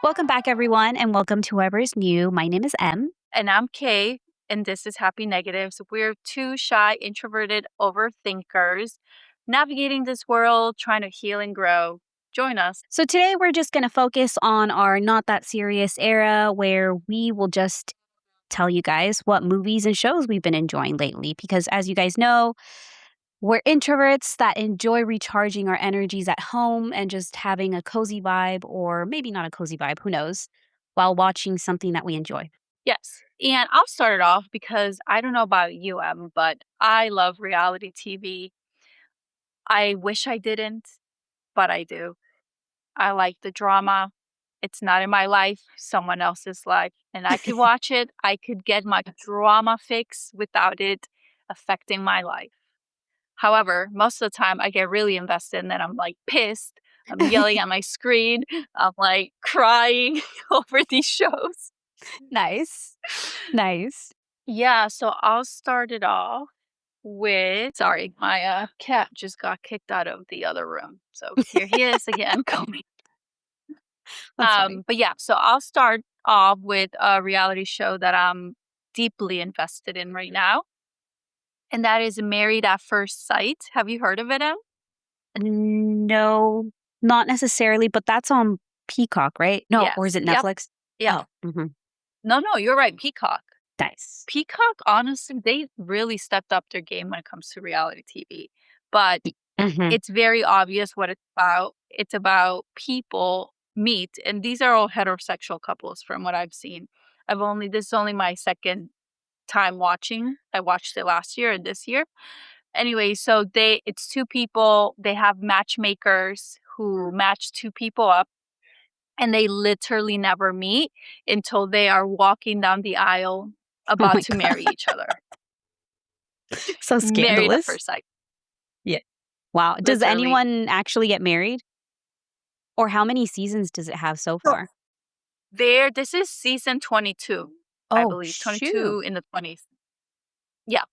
Welcome back, everyone, and welcome to whoever's new. My name is M. And I'm Kay, and this is Happy Negatives. We're two shy, introverted overthinkers navigating this world, trying to heal and grow. Join us. So today we're just going to focus on our not that serious era where we will just tell you guys what movies and shows we've been enjoying lately. Because as you guys know, we're introverts that enjoy recharging our energies at home and just having a cozy vibe, or maybe not a cozy vibe, who knows, while watching something that we enjoy. Yes. And I'll start it off because I don't know about you, Em, but I love reality TV. I wish I didn't, but I do. I like the drama. It's not in my life, someone else's life. And I could watch it. I could get my drama fix without it affecting my life. However, most of the time I get really invested and then I'm like pissed. I'm yelling at my screen. I'm like crying over these shows. Nice. Nice. Yeah, so I'll start it off with sorry, my cat just got kicked out of the other room. So here he is again coming. That's fine. But yeah, so I'll start off with a reality show that I'm deeply invested in right now. And that is Married at First Sight. Have you heard of it, Em? No, not necessarily, but that's on Peacock, right? No, or is Yes. it Yep. Netflix? Yeah. Oh, No, you're right. Peacock. nice. Peacock, honestly, they really stepped up their game when it comes to reality TV. But Mhm. it's very obvious what it's about. It's about people meet, and these are all heterosexual couples from what I've seen. This is only my second time watching. I watched it last year and this year. Anyway, so it's two people, they have matchmakers who match two people up and they literally never meet until they are walking down the aisle Oh about my to god, marry each other. so Married at scandalous. first sight, Yeah. Wow. Does literally. anyone actually get married? Or how many seasons does it have so So far? this is season 22, I Oh, believe, shoot. 22 in the 20s. Yeah.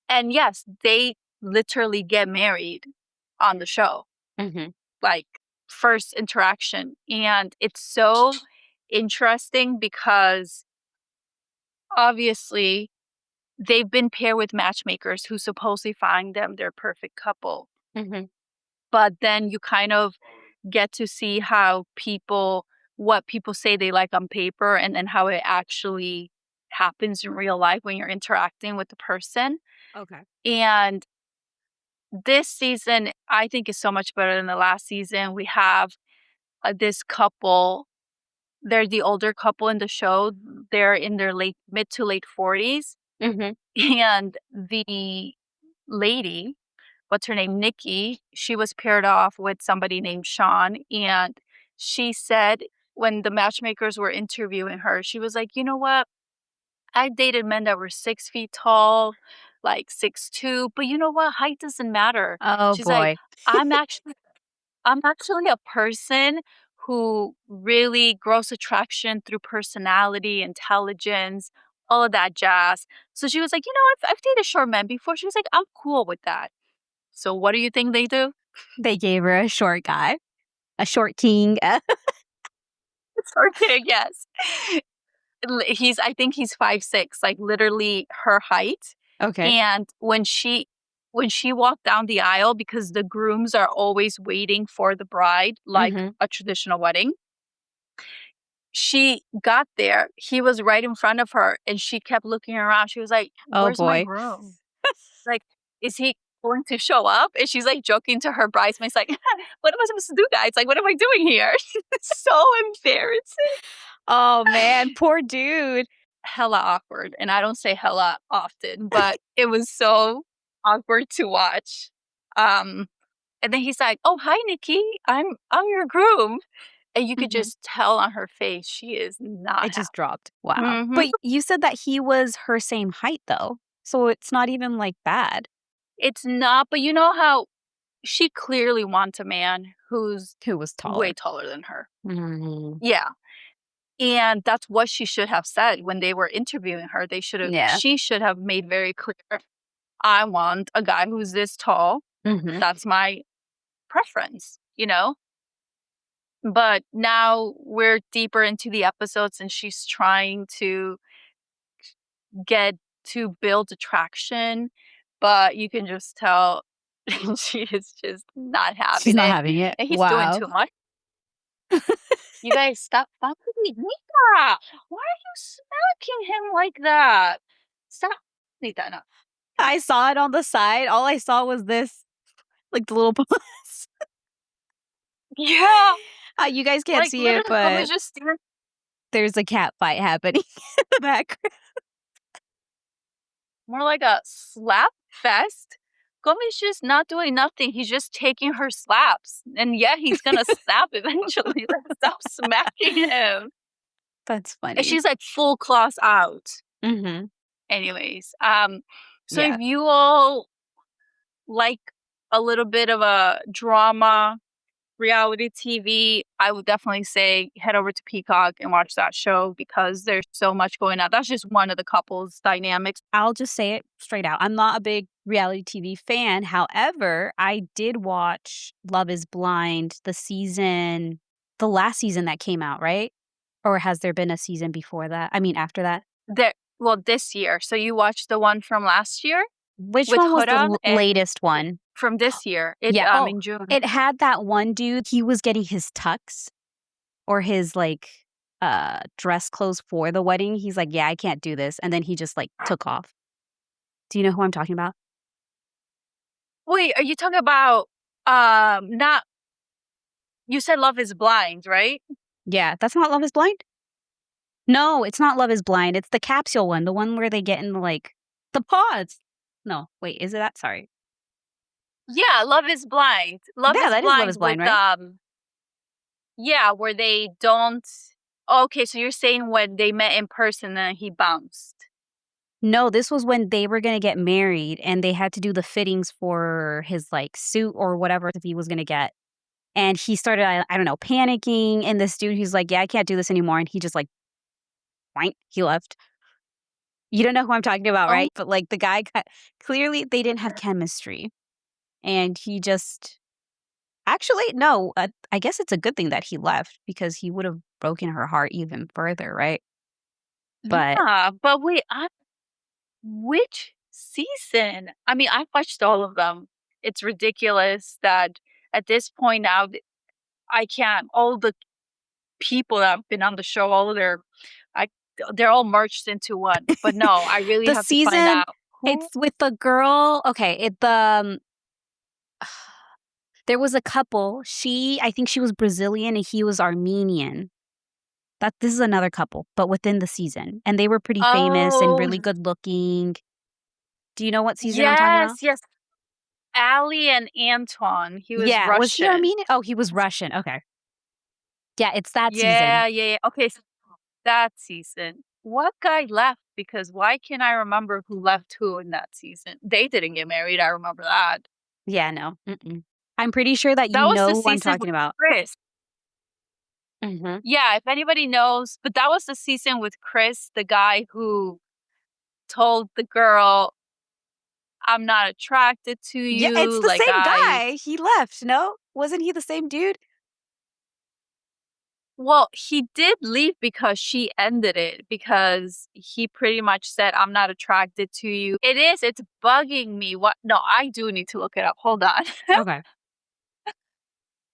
And yes, they literally get married on the show, Mhm. like first interaction. And it's so interesting because obviously they've been paired with matchmakers who supposedly find them their perfect couple. Mhm. But then you kind of get to see what people say they like on paper and then how it actually happens in real life when you're interacting with the person. Okay. And this season, I think, is so much better than the last season. We have this couple. They're the older couple in the show. They're in their mid to late 40s. Mhm. And the lady, what's her name? Nikki, she was paired off with somebody named Sean. And she said, when the matchmakers were interviewing her, she was like, you know what? I dated men that were 6 feet tall, like 6'2", but you know what? Height doesn't matter. Oh She's like, boy. I'm actually I'm actually a person who really grows attraction through personality, intelligence, all of that jazz. So she was like, you know, I've dated short men before. She was like, I'm cool with that. So what do you think they do? They gave her a short guy, a short king. Okay, yes. I think he's 5'6", like literally her height. Okay. And when she walked down the aisle, because the grooms are always waiting for the bride, like Mhm. a traditional wedding, she got there. He was right in front of her, and she kept looking around. She was like, Oh "Where's my boy. groom? Like, is he going to show up?" And she's like joking to her bridesmaids, like, "What am I supposed to do, guys? Like, what am I doing here?" It's so embarrassing. Oh man, poor dude. Hella awkward, and I don't say hella often, but it was so awkward to watch. Um, and then he's like, "Oh, hi, Nikki. I'm your groom." And you could Mhm. just tell on her face she is not It happy. just dropped. Wow. Mhm. But you said that he was her same height though. So it's not even like bad. It's not, but you know how she clearly wants a man who's Who was way taller? taller than her. Mhm. Yeah. And that's what she should have said when they were interviewing her. Yeah. She should have made very clear, I want a guy who's this tall. Mhm. That's my preference, you know? But now we're deeper into the episodes and she's trying to get to build attraction, but you can just tell she is just not She's having not it, having it. and he's doing Wow. too much. You guys stop with Nika! Why are you smacking him like that? Stop. Nita, no. I saw it on the side. All I saw was this, like the little paws. Yeah, You guys can't like see it, literally but Gomi's just standing. there's a cat fight happening in the background. More like a slap fest. Gomi's just not doing nothing. He's just taking her slaps. And yeah, he's gonna snap eventually. Like, stop smacking him. That's And funny. she's like full claws out. Mm-hmm. Anyways, so if Yeah. you all like a little bit of a drama reality TV, I would definitely say head over to Peacock and watch that show because there's so much going on. That's just one of the couple's dynamics. I'll just say it straight out. I'm not a big reality TV fan. However, I did watch Love is Blind, the last season that came out, right? Or has there been a season before that? I mean, after that? Well, this year. So you watched the one from last year Which with one was the Heron, and latest one? from this year, Yeah. Oh, in June. it had that one dude. He was getting his tux or his like dress clothes for the wedding. He's like, yeah, I can't do this. And then he just like took off. Do you know who I'm talking about? Wait, are you talking about not you said Love is Blind, right? Yeah, that's not Love is Blind? No, it's not Love is Blind. It's the capsule one, the one where they get in like the pods. No, wait, is it that? Sorry. Yeah, Love is Blind. Love Yeah, is that is Love is Blind Blind, with right? yeah, where they don't. Okay, so you're saying when they met in person and he bounced. No, this was when they were gonna get married and they had to do the fittings for his like suit or whatever that he was gonna get. And he started, I don't know, panicking. And this dude, he's like, yeah, I can't do this anymore. And he just like, wank, he left. You don't know who I'm talking about, Oh, right? But like the guy got, clearly they didn't have chemistry. And he just, actually, no, I guess it's a good thing that he left because he would have broken her heart even further, right? But yeah, but wait, which season? I mean, I've watched all of them. It's ridiculous that at this point now, I can't. All the people that have been on the show, all of I, they're all merged into one. But no, I really the have to find season, out who. it's with the girl. Okay, there was a couple. I think she was Brazilian and he was Armenian. This is another couple, but within the season. And they were pretty famous and Oh, really good looking. Do you know what season I'm talking about? yes, yes. Ali and Anton. He was Yeah. Was he Russian. Armenian? Oh, he was Russian. Okay. Yeah, it's that season. Yeah, yeah, yeah. Okay, so that season. What guy left? Because why can't I remember who left who in that season? They didn't get married. I remember that. Yeah, no. Mm-mm. I'm pretty sure that That you was know the who I'm season talking with about. Chris. Mhm. Yeah, if anybody knows, but that was the season with Chris, the guy who told the girl, "I'm not attracted to Yeah, it's you." the Like same guy. He left, no? Wasn't he the same dude? well, he did leave because she ended it because he pretty much said, "I'm not attracted to you." It's bugging me. What? No, I do need to look it up. Hold on. Okay.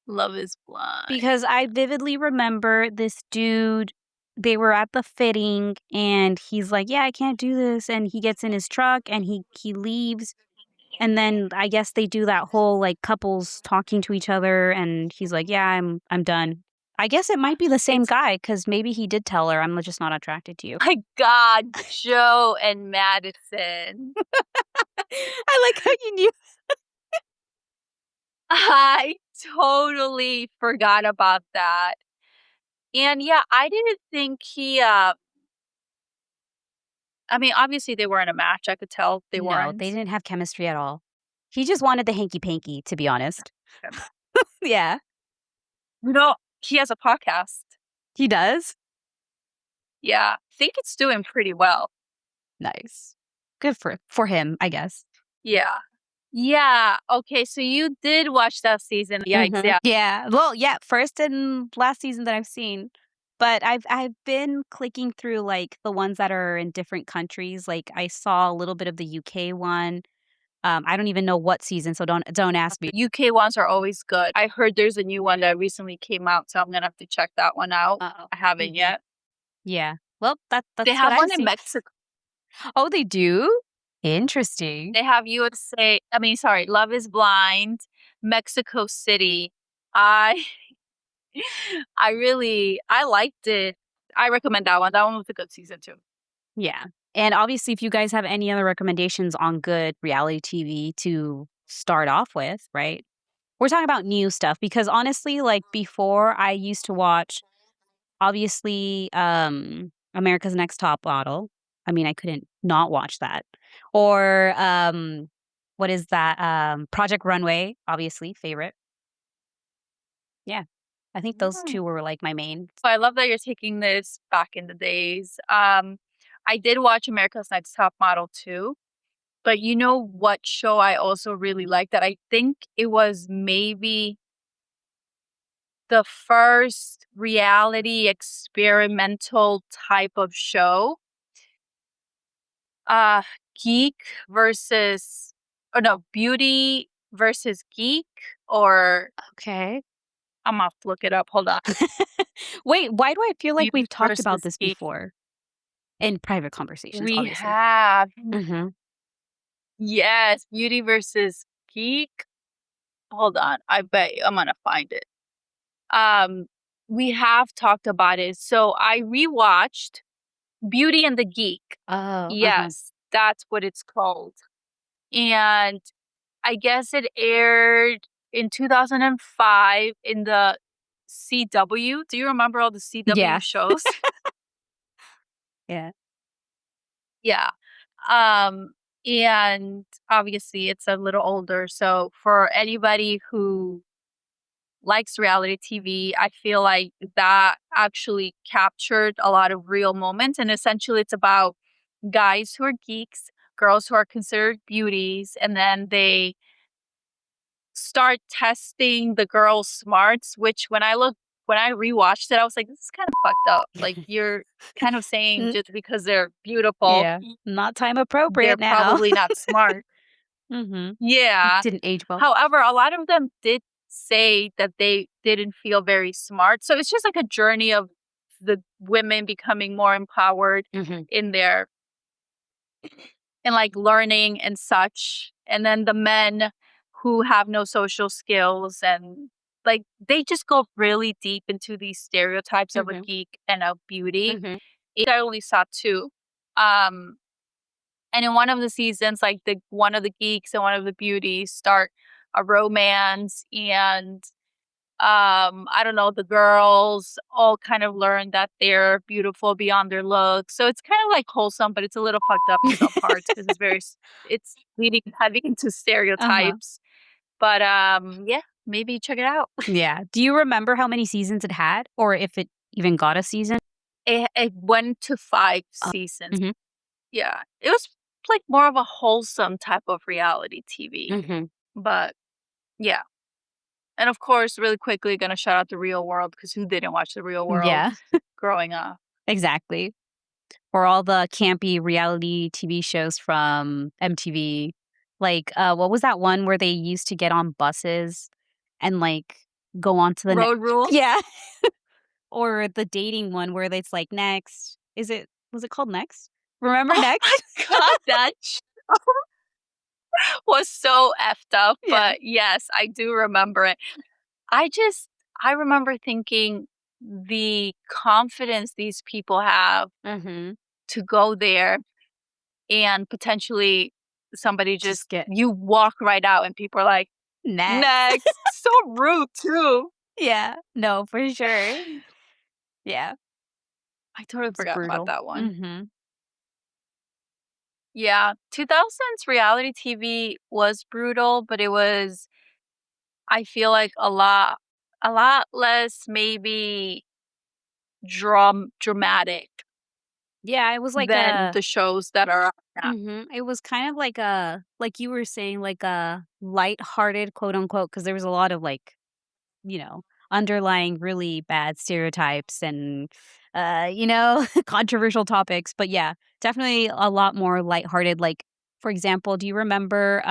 Love is Blind. Because I vividly remember this dude, they were at the fitting and he's like, "Yeah, I can't do this." And he gets in his truck and he leaves. And then I guess they do that whole like couples talking to each other and he's like, "Yeah, I'm done." I guess it might be the same It's guy cuz maybe he did tell her, "I'm just not attracted to you." my God, Joe and Madison. I like how you knew. I totally forgot about that. And yeah, I didn't think I mean, obviously they weren't a match. I could tell they No, weren't. they didn't have chemistry at all. He just wanted the hanky-panky, to be honest. Yeah, You know, he has a podcast. he does. Yeah, I think it's doing pretty well. Nice. Good for him, I guess. Yeah. Yeah, okay, so you did watch that season. Yikes, Mhm. yeah. Yeah. Well, yeah, first and last season that I've seen. But I've been clicking through, like, the ones that are in different countries, like, I saw a little bit of the UK one. I don't even know what season, so don't ask me. UK ones are always good. I heard there's a new one that recently came out, so I'm gonna have to check that one out. Oh. I haven't Mhm. yet. Yeah. Well, They that's what have I've one in seen. Mexico. Oh, they do? Interesting. They have USA I mean, sorry, Love is Blind, Mexico City. I I liked it. I recommend that one. That one was a good season too. Yeah. And obviously, if you guys have any other recommendations on good reality TV to start off with, right? We're talking about new stuff because honestly, like before I used to watch obviously America's Next Top Model. I mean, I couldn't not watch that. Or what is that? Project Runway, obviously, favorite. Yeah. I think those Mm. two were like my main. So I love that you're taking this back in the days. I did watch America's Next Top Model too, but you know what show I also really liked that I think it was maybe the first reality experimental type of show? Uh, Geek versus oh, no, Beauty versus Geek, or Okay. I'm gonna have to look it up, hold on. Wait, why do I feel like Beauty we've talked about versus this Geek. before? In private conversations, We obviously. have Mhm. yes, Beauty versus Geek. Hold on, I bet I'm gonna find it. Um, we have talked about it. So I rewatched Beauty and the Geek. Oh, uh-huh. Yes, that's what it's called. And I guess it aired in 2005 in the CW. Do you remember all the CW Yeah. shows? Yeah. Yeah. Um, and obviously it's a little older. So for anybody who likes reality TV, I feel like that actually captured a lot of real moments. And essentially it's about guys who are geeks, girls who are considered beauties, and then they start testing the girls' smarts, which when I rewatched it, I was like, this is kind of fucked up. Like you're kind of saying N just because they're beautiful, yeah. Not time they're appropriate now. probably not smart. Mhm. Yeah. Didn't age well. However, a lot of them did say that they didn't feel very smart. So it's just like a journey of the women becoming more empowered Mhm. in their and like learning and such. And then the men who have no social skills and like they just go really deep into these stereotypes of a Mhm. geek and a beauty. Mhm. I only saw two. Um and in one of the seasons, like the one of the geeks and one of the beauties start a romance and I don't know, the girls all kind of learn that they're beautiful beyond their looks. So it's kind of like wholesome, but it's a little fucked up in some parts because it's leading heavy into Uh-huh. stereotypes. But yeah, maybe check it out. Yeah. Do you remember how many seasons it had or if it even got a season? It went to five Oh. seasons. Mhm. Yeah. It was like more of a wholesome type of reality TV. Mhm. But yeah. And of course, really quickly gonna shout out the real world because who didn't watch the real world Yeah. growing up? Exactly. Or all the campy reality TV shows from MTV. Like, what was that one where they used to get on buses and, like, go on to the next? Road rules. Yeah. Or the dating one where it's like, "Next." Is it was it called Next? Remember Oh my Next? god, that was so effed up, Yeah. but yes, I do remember it. I just I remember thinking the confidence these people have Mhm. to go there and potentially somebody just Just get you walk right out and people are like, next. "Next." So rude too. Yeah. No, for sure. Yeah. I totally It's forgot about brutal. that one. Mhm. Yeah, 2000s reality TV was brutal, but it was I feel like a lot less maybe dramatic. Yeah, it was like than a the shows that are out now. it was kind of like a like you were saying, like a lighthearted quote unquote, because there was a lot of like, you know, underlying really bad stereotypes and controversial topics. But yeah, definitely a lot more lighthearted. Like, for example, do you remember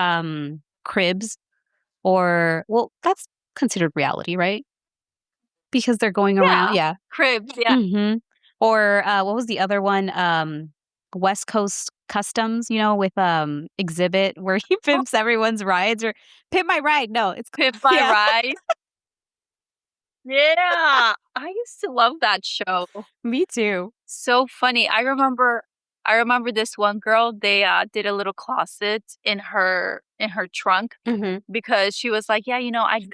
Cribs? Or well, that's considered reality, right? Because they're going around, Yeah, yeah. Cribs, yeah. Mhm. Or, what was the other one? West Coast Customs, with, Exhibit where he Oh, pimps everyone's rides or Pimp My Ride, no, it's Pimp c My yeah. Ride. Yeah, I used to love that show. Me too. So funny. I remember this one girl, they, did a little closet in her trunk Mhm. because she was like, "Yeah,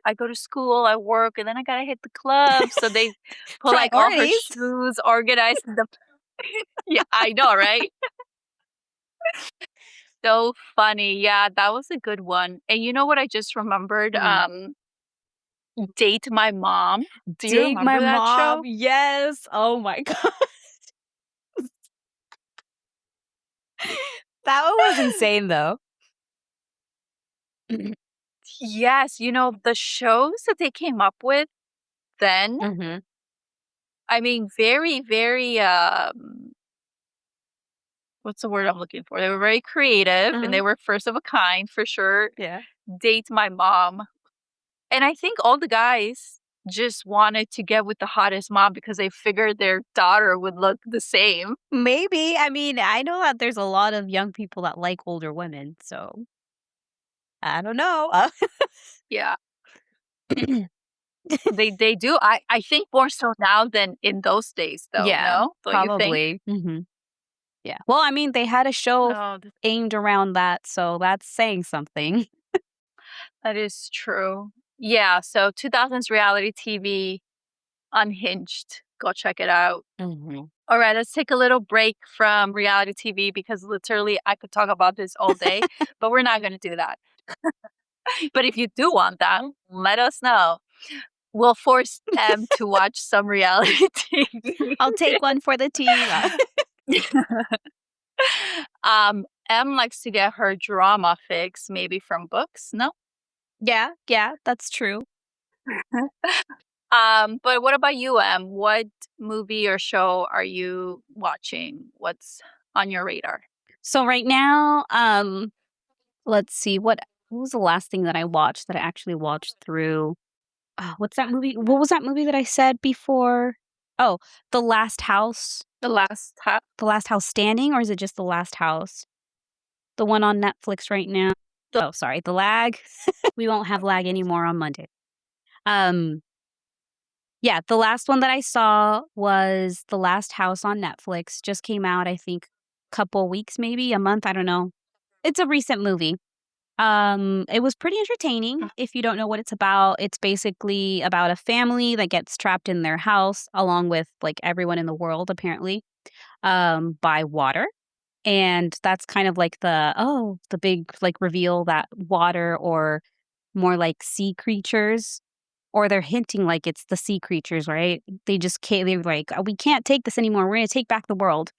I go to school, I work, and then I gotta hit the club." So they put, like, all her Priorities. shoes organized in the Yeah, I know, right? So funny. Yeah, that was a good one. And you know what I just remembered? Mm. Date My Mom. Do you Date My remember that Mom, show? yes. Oh my god. That one was insane, though. Yes, the shows that they came up with then, Mhm. I mean, very, very, what's the word I'm looking for? They were very creative and Uh-huh. they were first of a kind for sure. Yeah. Date My Mom. And I think all the guys just wanted to get with the hottest mom because they figured their daughter would look the same. Maybe. I mean, I know that there's a lot of young people that like older women, so I don't know. Yeah, they do. I think more so now than in those days though, Yeah, no? Don't you think? probably. Yeah. Well, I mean, they had a show No, aimed around that, so that's saying something. that is true. Yeah, so 2000s reality TV, Unhinged. Go check it out. Mhm. All right, let's take a little break from reality TV because literally I could talk about this all day, but we're not going to do that. But if you do want that, let us know. We'll force Em to watch some reality TV. I'll take one for the team. Em likes to get her drama fix, maybe from books. No. Yeah, yeah, that's true. But what about you, Em? What movie or show are you watching? What's on your radar? So right now, let's see, what was the last thing that I watched that I actually watched through? What's that movie? What was that movie that I said before? Oh, The Last House. The last half. The Last House Standing, or is it just The Last House? The one on Netflix right now? Oh, sorry, the lag. We won't have lag anymore on Monday. Um, yeah, the last one that I saw was The Last House on Netflix. Just came out, I think, couple weeks, maybe a month, I don't know. It's a recent movie. It was pretty entertaining. If you don't know what it's about, it's basically about a family that gets trapped in their house along with like everyone in the world apparently, by water. And that's kind of like the big like reveal that water or more like sea creatures, or they're hinting like it's the sea creatures, right? They just can't, they're like, "Oh, we can't take this anymore. We're going to take back the world."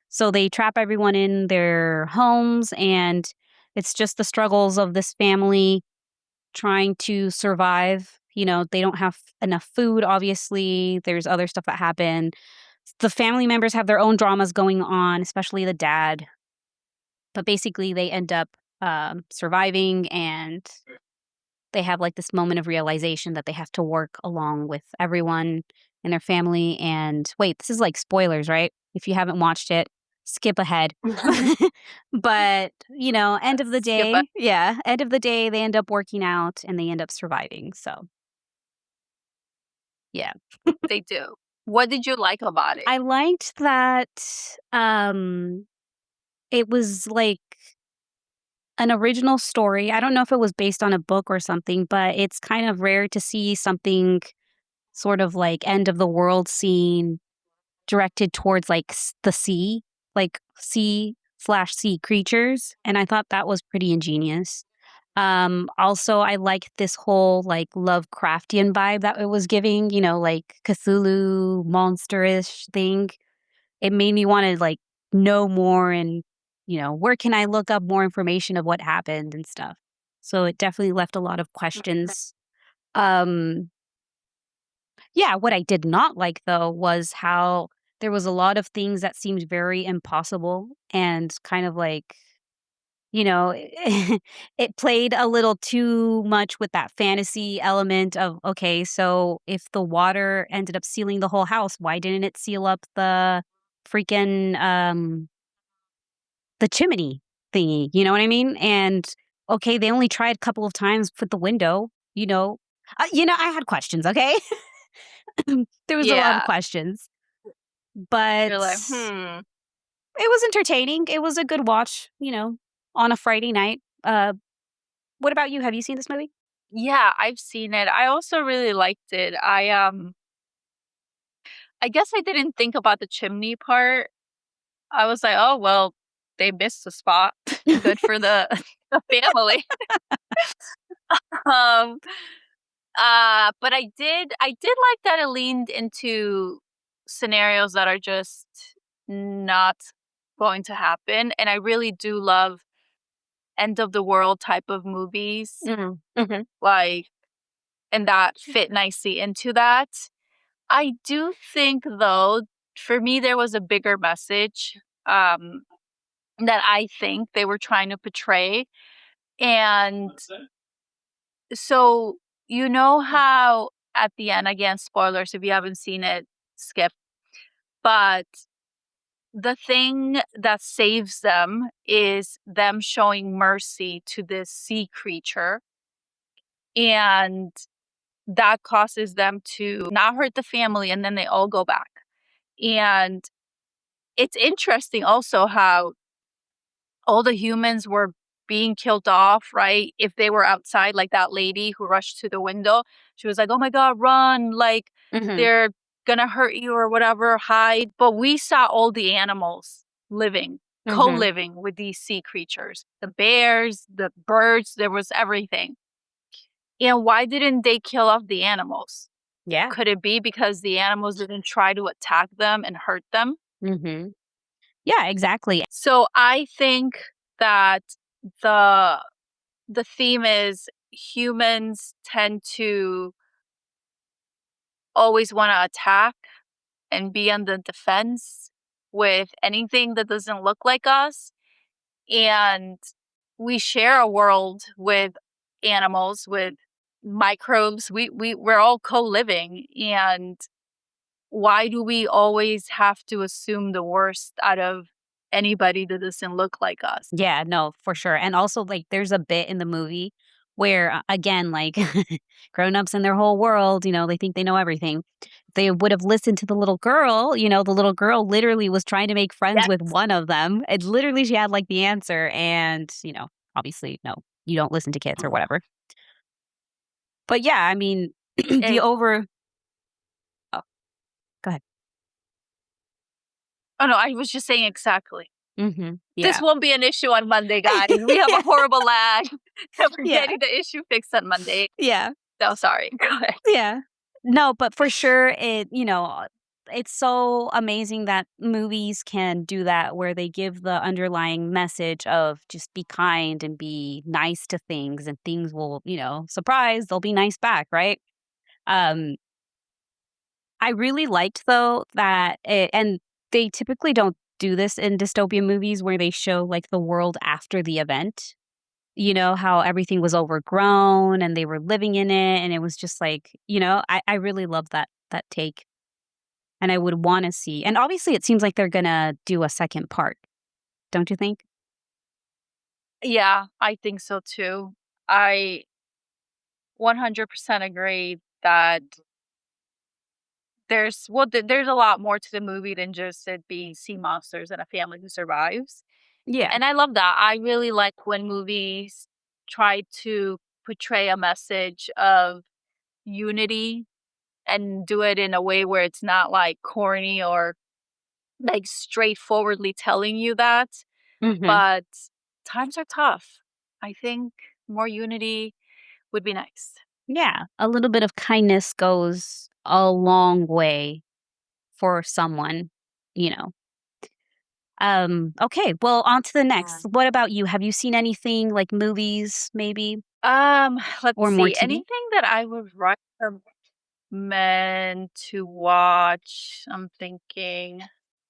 So they trap everyone in their homes, and it's just the struggles of this family trying to survive. They don't have enough food, obviously. There's other stuff that happen. The family members have their own dramas going on, especially the dad. But basically, they end up surviving, and they have like this moment of realization that they have to work along with everyone in their family. And wait, this is like spoilers, right? If you haven't watched it, skip ahead. But, end of the Skip it. day, yeah, end of the day, they end up working out and they end up surviving. So, yeah. They do. What did you like about it? I liked that it was like an original story. I don't know if it was based on a book or something, but it's kind of rare to see something sort of like end of the world scene directed towards like the sea, like sea/sea creatures. And I thought that was pretty ingenious. Also, I liked this whole like Lovecraftian vibe that it was giving, like Cthulhu monsterish thing. It made me want to like know more and, where can I look up more information of what happened and stuff. So it definitely left a lot of questions. Um, yeah, what I did not like though was how there was a lot of things that seemed very impossible and kind of like, you know, it played a little too much with that fantasy element of, okay, so if the water ended up sealing the whole house, why didn't it seal up the freaking the chimney thingy, you know what I mean? And okay, they only tried a couple of times with the window, I had questions, okay? There was a lot of Yeah. questions, but You're like, "Hmm." it was entertaining. It was a good watch, on a Friday night. What about you? Have you seen this movie? Yeah, I've seen it. I also really liked it. I guess I didn't think about the chimney part. I was like, "Oh, well, they missed the spot. Good for the the family." Um, but I did like that it leaned into scenarios that are just not going to happen, and I really do love end of the world type of movies, Mhm, mhm. like and that fit nicely into that. I do think though, for me there was a bigger message um that I think they were trying to portray. And so you know how at the end, again spoilers if you haven't seen it, skip. But the thing that saves them is them showing mercy to this sea creature, and that causes them to not hurt the family, and then they all go back. And it's interesting also how all the humans were being killed off, right? If they were outside, like that lady who rushed to the window, she was like, "Oh my God, run! Like Mhm, they're gonna hurt you or whatever, hide." But we saw all the animals living, co mhm. living with these sea creatures, the bears, the birds, there was everything. And why didn't they kill off the animals? Yeah. Could it be because the animals didn't try to attack them and hurt them? Mhm. Yeah, exactly. So I think that the the theme is humans tend to always want to attack and be on the defense with anything that doesn't look like us. And we share a world with animals, with microbes. We're all co-living. And why do we always have to assume the worst out of anybody that doesn't look like us? Yeah, no, for sure, and also, like, there's a bit in the movie where, again, like, grown-ups in their whole world, they think they know everything. They would have listened to the little girl, the little girl literally was trying to make friends with Yes. one of them, and literally she had, like, the answer, and, obviously, no, you don't listen to kids or whatever. But yeah, I mean, the Eh, over oh, go ahead. oh no, I was just saying exactly. Mhm, This yeah. won't be an issue on Monday, guys. We have a horrible lag, and we're Yeah, getting the issue fixed on Monday. yeah. So sorry. Go ahead. Yeah. No, but for sure it's so amazing that movies can do that where they give the underlying message of just be kind and be nice to things and things will, surprise, they'll be nice back, right? Um I really liked though and they typically don't do this in dystopian movies where they show like the world after the event. How everything was overgrown and they were living in it and it was just like, I really love that take and I would wanna see and obviously it seems like they're gonna do a second part, don't you think? Yeah, I think so too. I 100% agree that there's a lot more to the movie than just it being sea monsters and a family who survives. Yeah. And I love that. I really like when movies try to portray a message of unity and do it in a way where it's not like corny or like straightforwardly telling you that. Mhm. But times are tough. I think more unity would be nice. Yeah, a little bit of kindness goes a long way for someone, you know? Okay, well, on to the next. What about you? Have you seen anything like movies maybe Let's or more see. TV? Anything that I would recommend to watch? I'm thinking.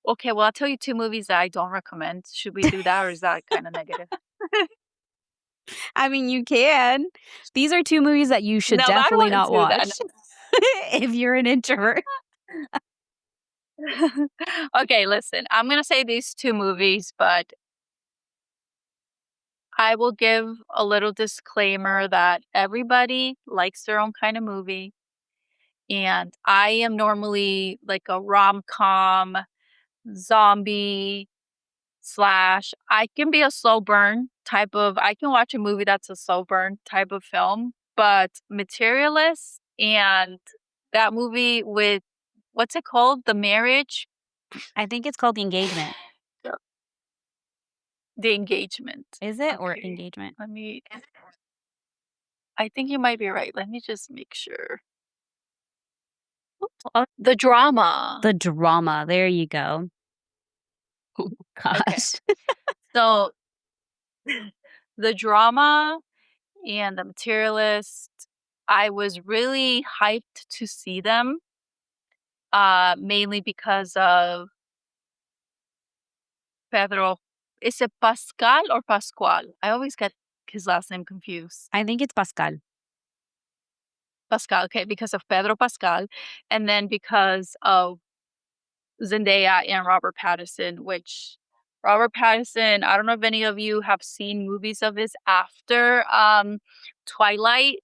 Okay, well, I'll tell you 2 movies that I don't recommend. Should we do that, or is that kinda negative? I mean, you can. These are 2 movies that you should No, but I don't definitely wanna not do that. watch if you're an introvert. Okay, listen, I'm gonna say these 2 movies, but I will give a little disclaimer that everybody likes their own kind of movie, and I am normally like a rom-com, zombie slash I can be a slow burn type of I can watch a movie that's a slow burn type of film, but Materialist and that movie with what's it called? The Marriage? I think it's called The Engagement. The The Engagement. Is it or Okay. Engagement? Let me I think you might be right. Let me just make sure. The Drama. The Drama, there you go. Oh Okay. gosh. So, The Drama and The Materialist, I was really hyped to see them, mainly because of Pedro. Is it Pascal or Pascual? I always get his last name confused. I think it's Pascal. Pascal, okay, because of Pedro Pascal, and then because of Zendaya and Robert Pattinson, which Robert Pattinson, I don't know if any of you have seen movies of his after Twilight,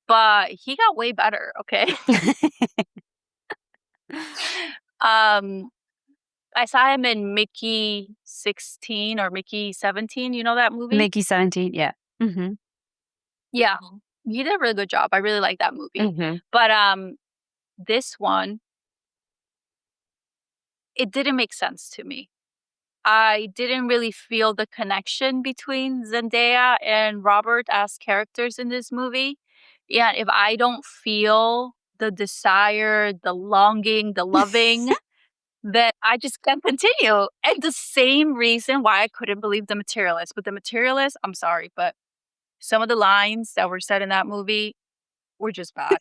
but he got way better, okay? um I saw him in Mickey 16 or Mickey 17, you know that movie? Mickey 17, yeah. Mhm. Yeah. He did a really good job. I really like that movie. Mhm. But this one, it didn't make sense to me. I didn't really feel the connection between Zendaya and Robert as characters in this movie. Yeah, if I don't feel the desire, the longing, the loving, then I just can't continue. And the same reason why I couldn't believe The Materialist. But The Materialist, I'm sorry, but some of the lines that were said in that movie were just bad.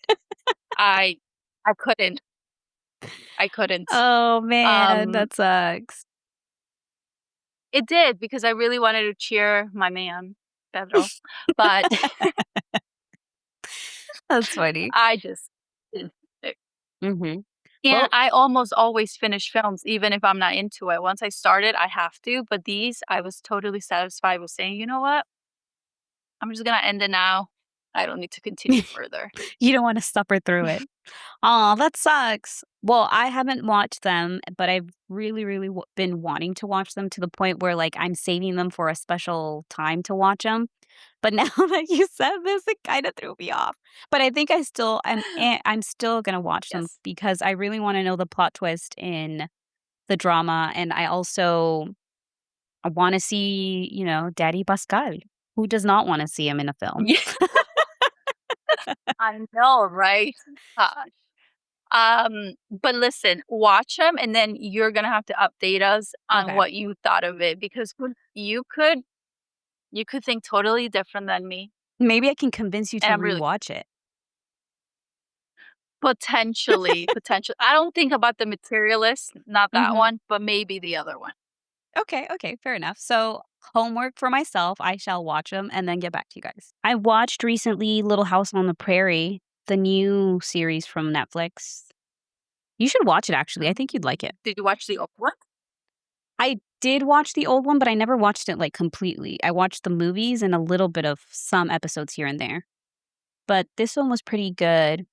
I I couldn't. I couldn't. Oh, man, Um, that sucks. it did because I really wanted to cheer my man, Pedro, but That's funny. I just didn't. Mhm. And Well, I almost always finish films even if I'm not into it. Once I started, I have to, but these, I was totally satisfied with saying, "You know what? I'm just gonna end it now. I don't need to continue further." you don't wanna suffer through it. Aw, that sucks. Well, I haven't watched them, but I've really, really been wanting to watch them to the point where, like, I'm saving them for a special time to watch them. But now that you said this, it kinda threw me off. But I think I'm still gonna watch them Yes. because I really wanna know the plot twist in the drama, and I wanna see, Daddy Pascal. Who does not wanna see him in a film? Yeah, I know, right? Gosh. But listen, watch them, and then you're gonna have to update us on Okay. what you thought of it because you could think totally different than me, Maybe I can convince you and to I'm really rewatch it. potentially. I don't think about The Materialist, not that Mhm. one, but maybe the other one. Okay, okay, fair enough. So, homework for myself, I shall watch them and then get back to you guys. I watched recently Little House on the Prairie, the new series from Netflix. You should watch it actually. I think you'd like it. Did you watch the old one? I did watch the old one, but I never watched it like completely. I watched the movies and a little bit of some episodes here and there. But this one was pretty good.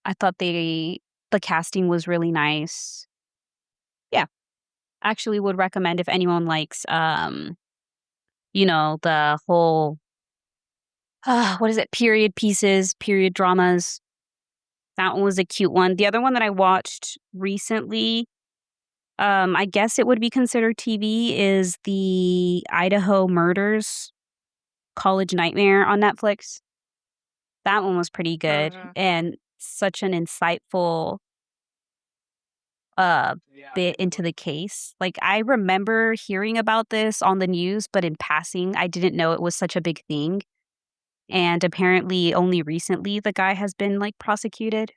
I thought the casting was really nice. Yeah, actually would recommend if anyone likes the whole what is it? Period pieces, period dramas. That one was a cute one. The other one that I watched recently, I guess it would be considered TV, is the Idaho Murders College Nightmare on Netflix. That one was pretty good Mhm. and such an insightful a bit into the case. Like, I remember hearing about this on the news, but in passing, I didn't know it was such a big thing, and apparently only recently the guy has been, like, prosecuted,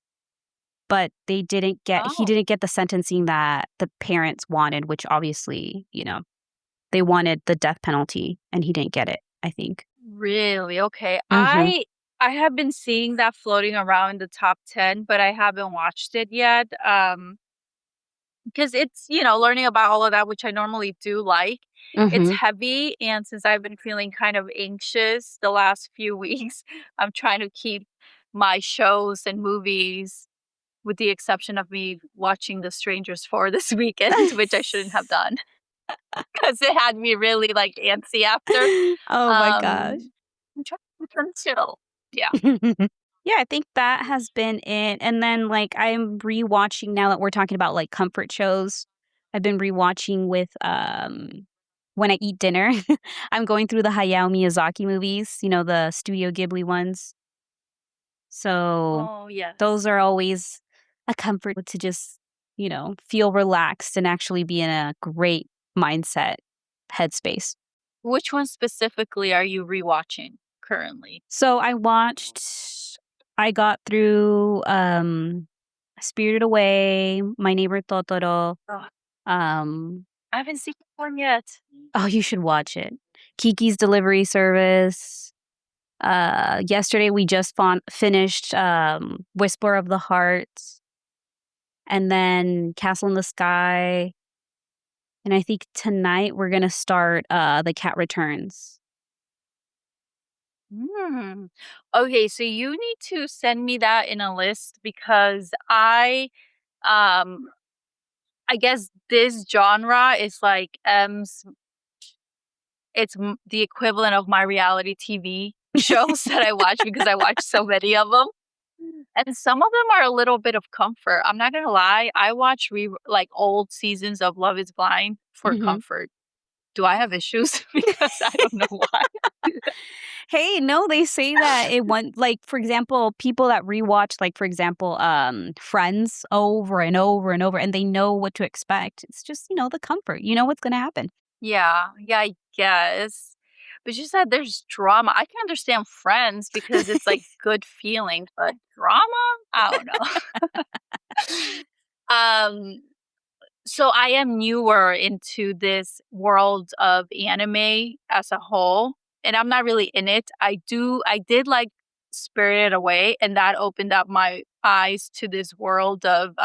but he Oh, didn't get the sentencing that the parents wanted, which obviously, they wanted the death penalty, and he didn't get it, I think. really? Okay. Mhm. I have been seeing that floating around the top 10, but I haven't watched it yet. Because it's, learning about all of that, which I normally do like. It's Mhm. heavy, and since I've been feeling kind of anxious the last few weeks, I'm trying to keep my shows and movies, with the exception of me watching The Strangers for this weekend, which I shouldn't have done because it had me really, like, antsy after. Oh my gosh. I'm trying to keep them chill. Yeah. Yeah, I think that has been it, and then, like, I'm rewatching now that we're talking about, like, comfort shows. I've been rewatching with, when I eat dinner, I'm going through the Hayao Miyazaki movies, the Studio Ghibli ones. So, Oh, yes. those are always a comfort to just, feel relaxed and actually be in a great mindset headspace. Which one specifically are you rewatching currently? So I got through, Spirited Away, My Neighbor Totoro, Oh, um I haven't seen one yet. oh, you should watch it. Kiki's Delivery Service. Yesterday we just finished, Whisper of the Heart, and then Castle in the Sky, and I think tonight we're gonna start, The Cat Returns. Mm. Okay, so you need to send me that in a list because um I guess this genre is like the equivalent of my reality TV shows that I watch because I watch so many of them. And some of them are a little bit of comfort. I'm not gonna lie, I watch like old seasons of Love Is Blind for Mhm. comfort. Do I have issues? Because I don't know why. Hey, no, they say that it want like, for example, people that rewatch, like, for example, Friends over and over and over, and they know what to expect. It's just, the comfort. You know what's gonna happen. Yeah, yeah, I guess. But you said there's drama. I can understand Friends because it's like good feeling, but drama? I don't know. um, so I am newer into this world of anime as a whole, and I'm not really in it. I did like Spirited Away, and that opened up my eyes to this world of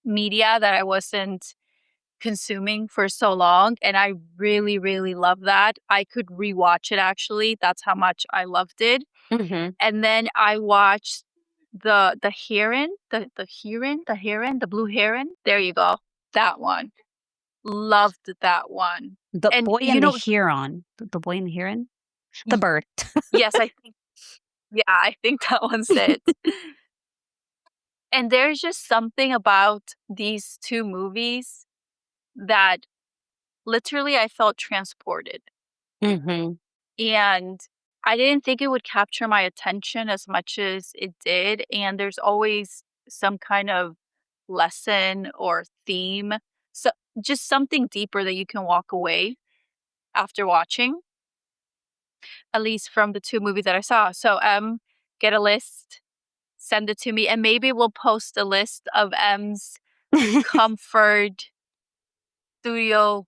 media that I wasn't consuming for so long, and I really, really love that. I could rewatch it actually. That's how much I loved it. Mhm. And then I watched the Heron, the blue heron. There you go. That one. Loved that one. The And Boy and the Heron. The Boy and the Heron? The y- bird. yes, I think that one's it. And there's just something about these two movies that literally I felt transported. Mhm. And I didn't think it would capture my attention as much as it did, and there's always some kind of lesson or theme, so just something deeper that you can walk away after watching, at least from the 2 movies that I saw. So, get a list, send it to me, and maybe we'll post a list of M's comfort Studio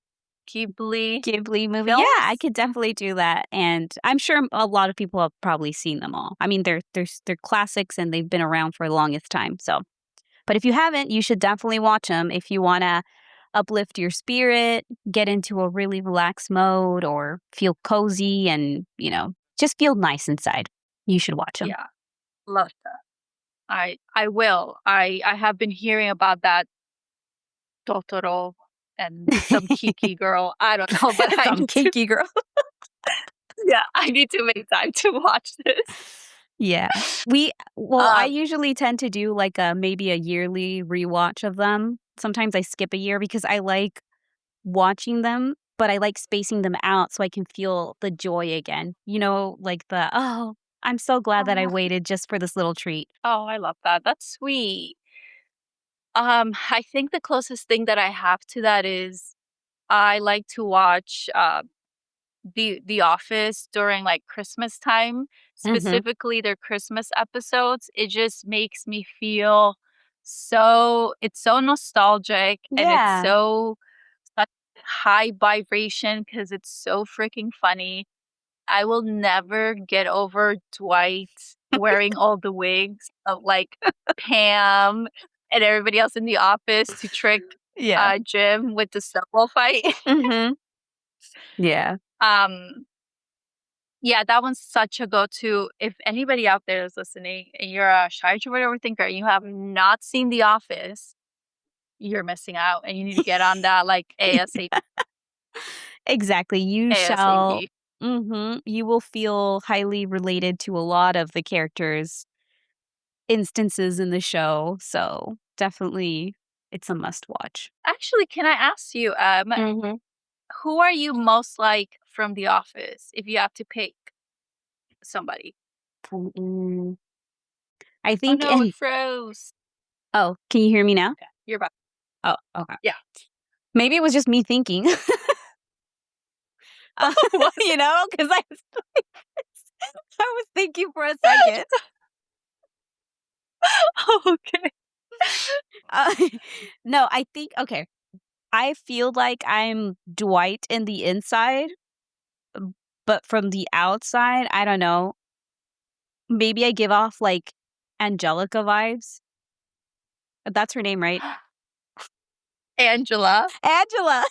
Ghibli Ghibli movie. Yeah, I films. could definitely do that, and I'm sure a lot of people have probably seen them all. I mean, they're classics, and they've been around for the longest time, so but if you haven't, you should definitely watch them if you wanna uplift your spirit, get into a really relaxed mode, or feel cozy and, just feel nice inside. You should watch them. Yeah, love that. I will. I have been hearing about that Totoro and some Kiki girl. I don't know, but I Some need to kinky girl. yeah, I need to make time to watch this. Yeah. I Um, usually tend to do, like, maybe a yearly rewatch of them. Sometimes I skip a year because I like watching them, but I like spacing them out so I can feel the joy again. Like "Oh, I'm so glad that I oh, waited just for this little treat." oh, I love that. That's sweet. I think the closest thing that I have to that is I like to watch The Office during like Christmas time, Mhm. specifically their Christmas episodes. It just makes me feel so it's so nostalgic and it's Yeah. so such high vibration because it's so freaking funny. I will never get over Dwight wearing all the wigs of like Pam and everybody else in the office to trick Yeah. Jim with the snowball fight. Mhm. Yeah. um Yeah, that one's such a go-to. If anybody out there is listening and you're a shy introvert overthinker and you have not seen The Office, you're missing out and you need to get on that like ASAP. Exactly. You shall ASAP. you will feel highly related to a lot of the characters' instances in the show, so definitely it's a must watch. Actually, can I ask you, Mhm. who are you most like from The Office if you have to pick somebody? Mm, I Oh think no, it in froze. Oh, can you hear me now? Okay, you're back. Oh, okay. Yeah. Maybe it was just me thinking. Uh, Was it? because I was thinking for a second. Okay. Uh, no, I think okay, I feel like I'm Dwight in the inside, but from the outside, I don't know, maybe I give off, like, Angelica vibes. That's her name, right? Angela. Angela!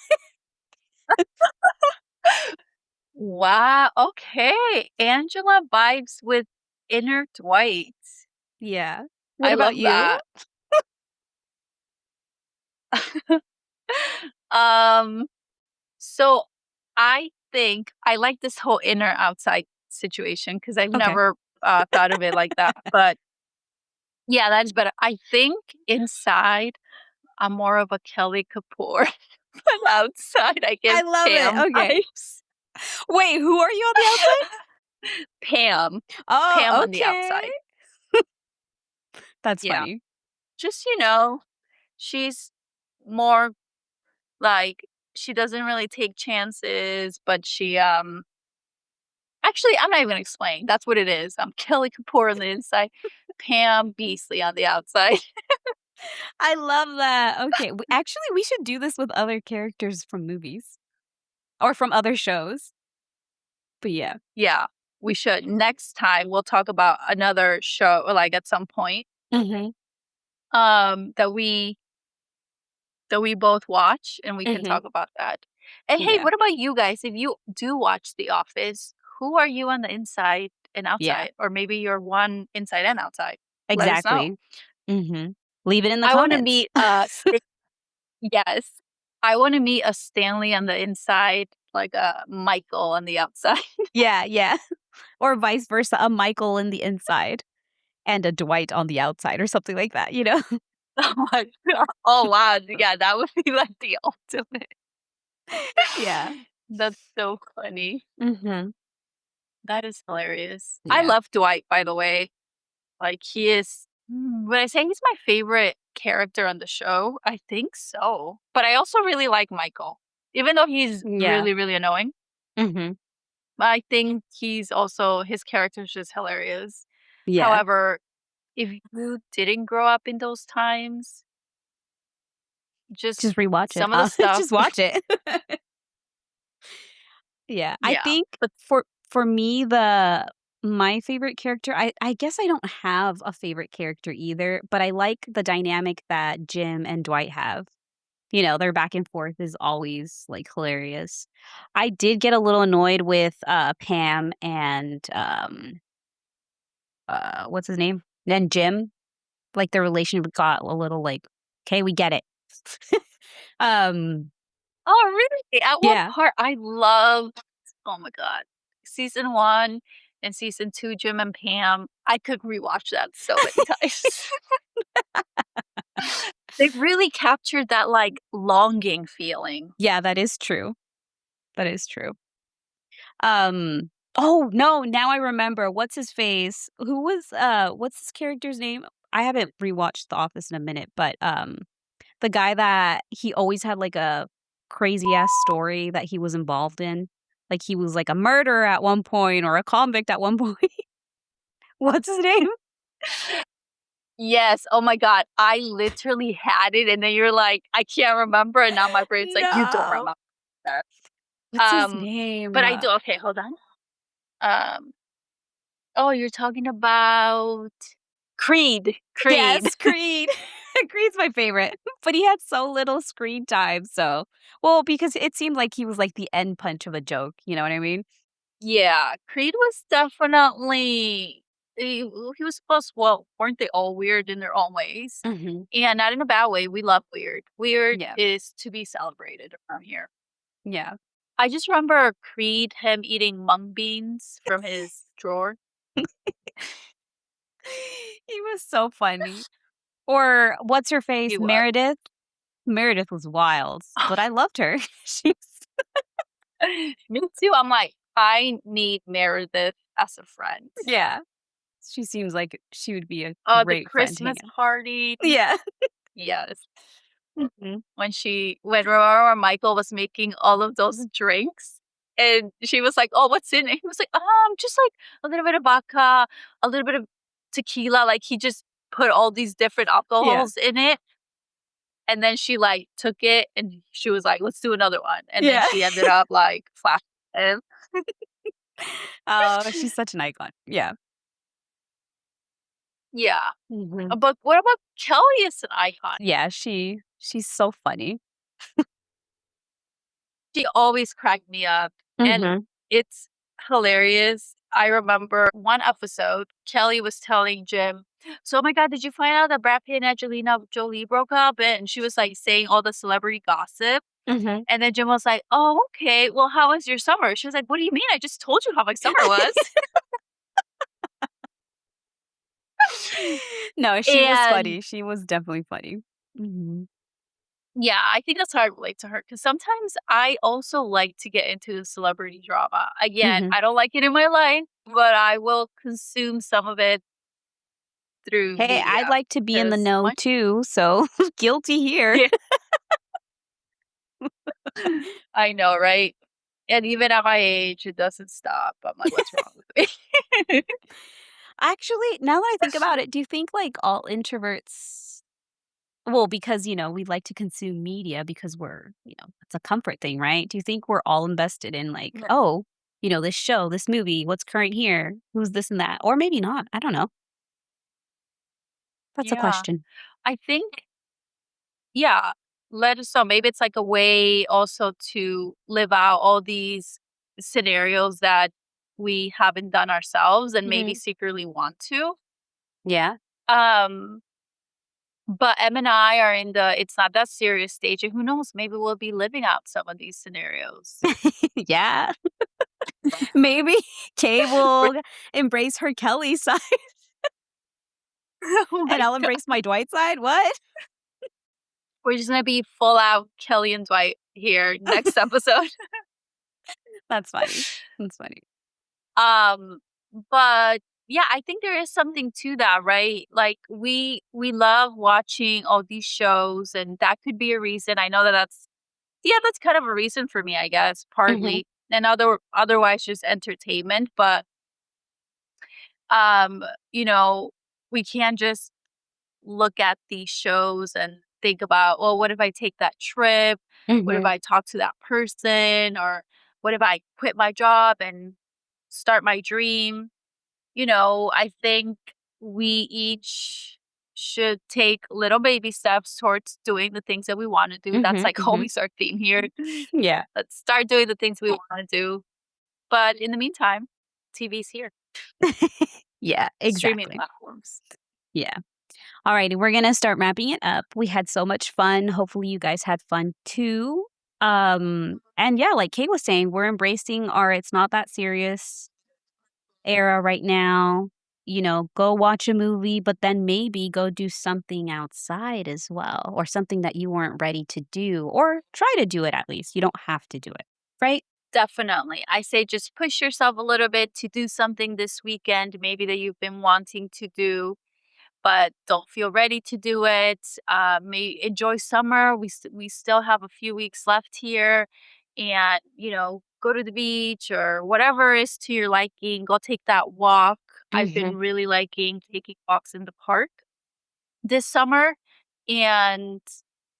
Wow, okay. Angela vibes with inner Dwight. Yeah. What I about love you? that. Um, so I think I like this whole inner outside situation because I've Okay. never thought of it like that. But yeah, that is better. I think inside I'm more of a Kelly Kapoor, but outside I give I love it, Pam okay. vibes. Wait, who are you on the outside? Pam, Pam Oh, on the okay. outside. That's Yeah, funny. just she's more like she doesn't really take chances, but actually, I'm not even gonna explain. That's what it is. I'm Kelly Kapoor on the inside, Pam Beasley on the outside. I love that. Okay, actually, we should do this with other characters from movies or from other shows. But yeah. Yeah, we should. Next time we'll talk about another show, like at some point, Mhm. that we both watch, and we can Mhm. talk about that. And hey, Yeah. what about you guys? If you do watch The Office, who are you on the inside and Yeah. outside, or maybe you're one inside and outside? Let us know. Exactly. Mhm. Leave it in the I want to comments. meet yes. I wanna meet a Stanley on the inside, like a Michael on the outside. Yeah, yeah. Or vice versa, a Michael in the inside and a Dwight on the outside or something like that, you know? Oh my god. Oh, wow. Yeah, that would be, like, the ultimate. Yeah. That's so funny. Mhm. That is hilarious. I Yeah. love Dwight, by the way. Like, he is would I say he's my favorite character on the show? I think so. But I also really like Michael. Even though he's Yeah. really, really annoying, Mhm. I think he's also his character is just hilarious. Yeah. However, if you didn't grow up in those times, just Just rewatch it. some of the stuff Just watch it. Yeah. I yeah, think but for me, the my favorite character I guess I don't have a favorite character either, but I like the dynamic that Jim and Dwight have. You know, their back and forth is always, like, hilarious. I did get a little annoyed with, Pam and, what's his name? And Jim. Like, their relationship got a little, like, "Okay, we get it." Um, oh, really? At what yeah. part? I loved oh my god. Season 1 and season 2, Jim and Pam, I could rewatch that so many times. They really captured that, like, longing feeling. Yeah, that is true. That is true. Oh, no, now I remember. What's his face? What's his character's name? I haven't rewatched The Office in a minute, but, the guy that he always had, like, a crazy ass story that he was involved in. Like, he was, like, a murderer at one point or a convict at one point. What's his name? Yes, oh my god, I literally had it, and then you're like, "I can't remember," and now my brain's like, "You don't No. remember." What's his Um, name? but I do okay, hold on. Um, oh, you're talking about Creed. Yes, Creed. Creed's my favorite, but he had so little screen time, so well, because it seemed like he was, like, the end punch of a joke, you know what I mean? Yeah, Creed was definitely he was supposed well, weren't they all weird in their own ways? Mhm. And not in a bad way, we love weird. Weird Yeah, is to be celebrated around here. yeah. I just remember Creed, him eating mung beans from his drawer. He was so funny. Or what's her He face, was. Meredith? Meredith was wild, but I loved her. She's Me too, I'm like, "I need Meredith as a friend." yeah, she seems like she would be a The great friend to hang Christmas out. party. Yeah. Yes. Mhm. When remember when Michael was making all of those drinks, and she was like, "Oh, what's in it?" He was like, just like a little bit of vodka, a little bit of tequila." Like, he just put all these different Yeah. alcohols in it, and then she, like, took it, and she was like, "Let's do another one," and then Yeah. she ended up, like, flashing him. Oh, she's such an icon. Yeah. Yeah. Mhm. But what about Kelly is an icon? Yeah, she's so funny. She always cracked me up, and Mhm. it's hilarious. I remember one episode, Kelly was telling Jim, "So, oh my god, did you find out that Brad Pitt and Angelina Jolie broke up?" And she was, like, saying all the celebrity gossip, Mhm. and then Jim was like, "Oh, okay. Well, how was your summer?" She was like, "What do you mean? I just told you how my summer was." No, she was And funny. She was definitely funny. Mhm. yeah, I think that's how I relate to her because sometimes I also like to get into celebrity drama. Again, Mhm. I don't like it in my life, but I will consume some of it through Hey, I'd media like to be in the because know once too, so guilty here. yeah, I know, right? And even at my age, it doesn't stop. I'm like, what's wrong with me? Actually, now that I think about it, do you think, like, all introverts well, because, we like to consume media because it's a comfort thing, right? Do you think we're all invested in, like, Right. "Oh, this show, this movie, what's current here? Who's this and that?" Or maybe not, I don't know. That's a Yeah. question. I think, yeah, let us know. Maybe it's like a way also to live out all these scenarios that we haven't done ourselves and maybe Mhm. secretly want to. Yeah. Um, but Em and I are in the it's not that serious stage, and who knows, maybe we'll be living out some of these scenarios. Yeah. Maybe Kay will embrace her Kelly side, Oh and my I'll god. embrace my Dwight side. What? We're just gonna be full out Kelly and Dwight here next episode. That's funny. That's funny. Um, but yeah, I think there is something to that, right? Like we love watching all these shows, and that could be a reason. I know that that's yeah, that's kind of a reason for me, I guess, Mhm. partly, and otherwise just entertainment. But um, you know, we can't just look at these shows and think about, well, what if I take that trip? What if Mhm. I talk to that person? Or what if I quit my job and start my dream? I think we each should take little baby steps towards doing the things that we want to do. That's Mhm. like Mhm. always our theme here. Yeah. Let's start doing the things we want to do. But in the meantime, TV's here, Yeah, streaming exactly. platforms. Yeah. Alrighty, we're gonna start wrapping it up. We had so much fun. Hopefully you guys had fun too. And yeah, like Kate was saying, we're embracing our it's not that serious era right now. Go watch a movie, but then maybe go do something outside as well, or something that you weren't ready to do, or try to do it at least. You don't have to do it, right? Definitely. I say just push yourself a little bit to do something this weekend, maybe that you've been wanting to do. but don't feel ready to do it. May enjoy summer. We still have a few weeks left here, and go to the beach or whatever is to your liking. Go take that walk. I've Mhm. been really liking taking walks in the park this summer, and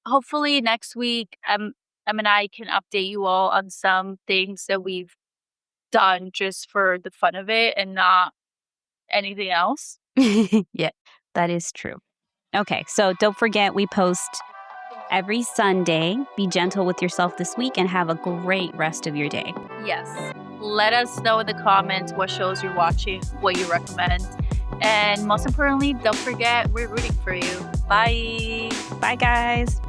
hopefully next week, Em and I can update you all on some things that we've done just for the fun of it and not anything else. Yeah, that is true. Okay, so don't forget we post every Sunday. Be gentle with yourself this week and have a great rest of your day. Yes. Let us know in the comments what shows you're watching, what you recommend. And most importantly, don't forget we're rooting for you. Bye. Bye, guys.